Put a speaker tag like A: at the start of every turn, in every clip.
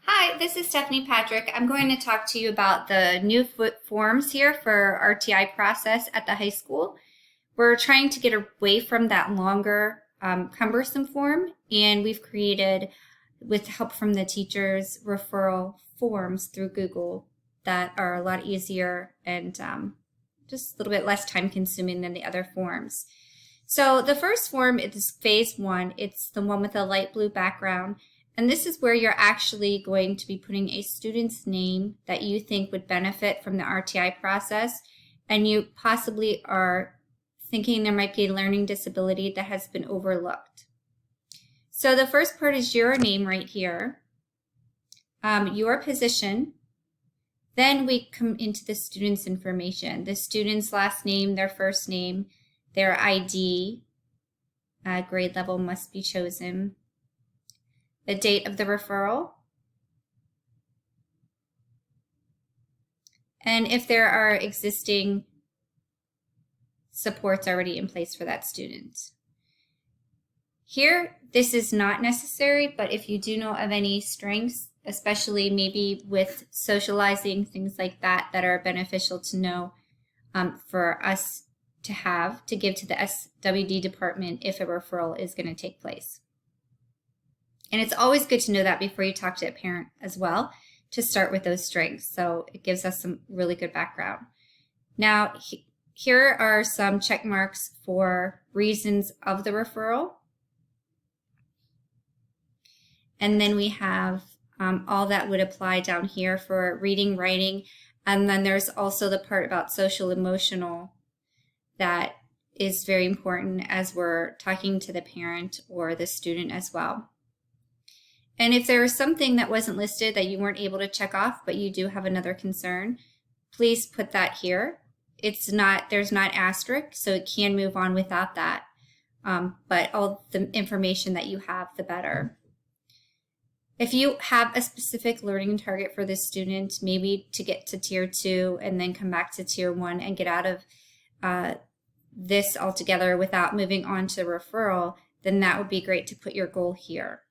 A: Hi, this is Stephanie Patrick. I'm going to talk to you about the new forms here for RTI process at the high school. We're trying to get away from that longer, cumbersome form, and we've created, with help from the teachers, referral forms through Google that are a lot easier and just a little bit less time consuming than the other forms. So the first form is phase 1. It's the one with a light blue background. And this is where you're actually going to be putting a student's name that you think would benefit from the RTI process, and you possibly are thinking there might be a learning disability that has been overlooked. So the first part is your name right here, your position. Then we come into the student's information, the student's last name, their first name, their ID, grade level must be chosen, the date of the referral, and if there are existing supports already in place for that student. Here, this is not necessary, but if you do know of any strengths, especially maybe with socializing, things like that, that are beneficial to know for us to have to give to the SWD department if a referral is going to take place. And it's always good to know that before you talk to a parent as well, to start with those strengths. So it gives us some really good background. Now, here are some check marks for reasons of the referral. And then we have all that would apply down here for reading, writing. And then there's also the part about social emotional that is very important as we're talking to the parent or the student as well. And if there is something that wasn't listed that you weren't able to check off, but you do have another concern, please put that here. There's not asterisk, so it can move on without that. But all the information that you have, the better. If you have a specific learning target for this student, maybe to get to tier 2 and then come back to tier 1 and get out of this altogether without moving on to referral, then that would be great to put your goal here.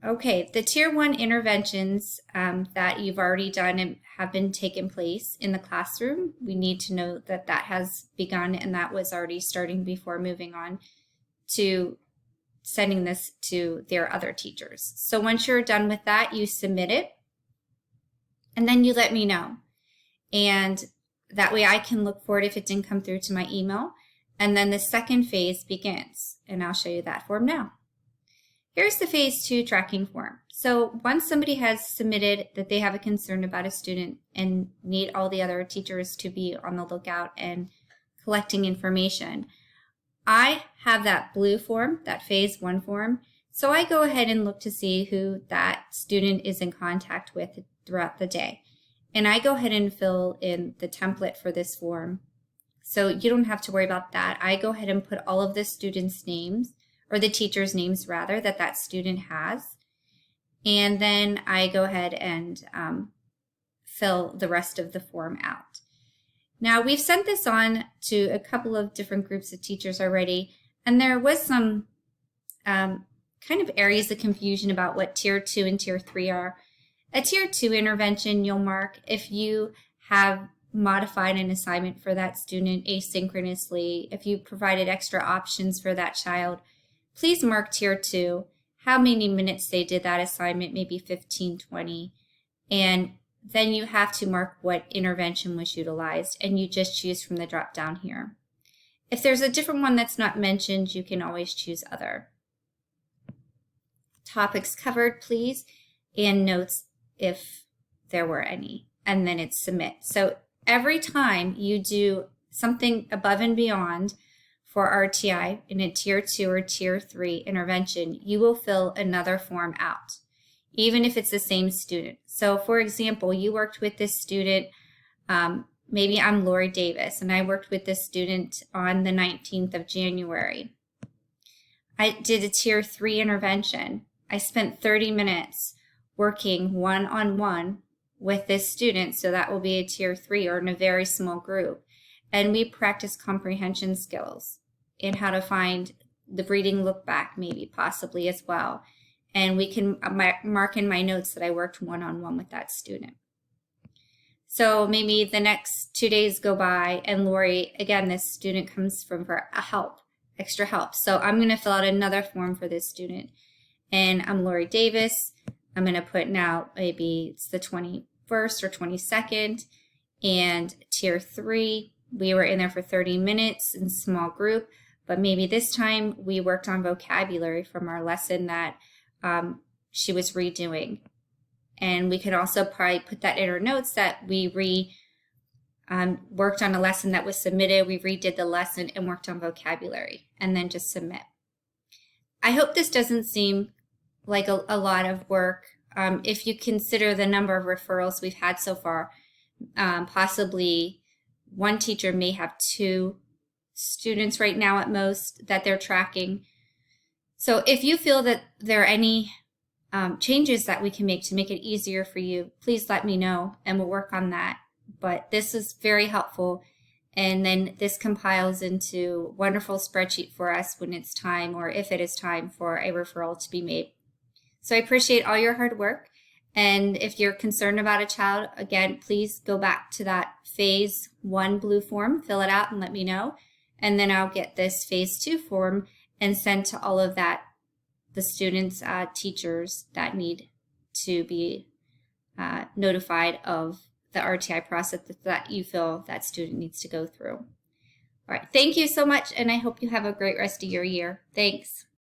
A: Okay, the tier 1 interventions that you've already done and have been taking place in the classroom, we need to know that that has begun and that was already starting before moving on to sending this to their other teachers. So once you're done with that, you submit it and then you let me know. And that way I can look for it if it didn't come through to my email. And then the second phase begins, and I'll show you that form now. Here's the phase 2 tracking form. So once somebody has submitted that they have a concern about a student and need all the other teachers to be on the lookout and collecting information, I have that blue form, that phase 1 form. So I go ahead and look to see who that student is in contact with throughout the day. And I go ahead and fill in the template for this form. So you don't have to worry about that. I go ahead and put all of the students' names, or the teacher's names rather, that student has. And then I go ahead and fill the rest of the form out. Now we've sent this on to a couple of different groups of teachers already, and there was some kind of areas of confusion about what tier 2 and tier 3 are. A tier 2 intervention you'll mark if you have modified an assignment for that student asynchronously, if you provided extra options for that child. Please mark tier 2, how many minutes they did that assignment, maybe 15, 20, and then you have to mark what intervention was utilized, and you just choose from the drop down here. If there's a different one that's not mentioned, you can always choose other. Topics covered, please, and notes if there were any, and then it's submit. So every time you do something above and beyond for RTI in a tier 2 or tier 3 intervention, you will fill another form out, even if it's the same student. So for example, you worked with this student, maybe I'm Lori Davis, and I worked with this student on the 19th of January. I did a tier 3 intervention. I spent 30 minutes working one-on-one with this student, so that will be a tier 3 or in a very small group. And we practice comprehension skills and how to find the reading look back maybe possibly as well. And we can mark in my notes that I worked one-on-one with that student. So maybe the next 2 days go by and Lori, again, this student comes from for extra help. So I'm going to fill out another form for this student. And I'm Lori Davis. I'm going to put now maybe it's the 21st or 22nd and tier 3. We were in there for 30 minutes in small group, but maybe this time we worked on vocabulary from our lesson that she was redoing. And we could also probably put that in our notes that we worked on a lesson that was submitted, we redid the lesson and worked on vocabulary, and then just submit. I hope this doesn't seem like a lot of work. If you consider the number of referrals we've had so far, possibly one teacher may have 2 students right now at most that they're tracking. So if you feel that there are any changes that we can make to make it easier for you, please let me know and we'll work on that. But this is very helpful, and then this compiles into a wonderful spreadsheet for us when it's time, or if it is time for a referral to be made. So I appreciate all your hard work, and if you're concerned about a child, again, please go back to that phase 1 blue form, fill it out and let me know, and then I'll get this phase 2 form and send to all of the students' teachers that need to be notified of the RTI process that you feel that student needs to go through. All right, thank you so much, and I hope you have a great rest of your year. Thanks.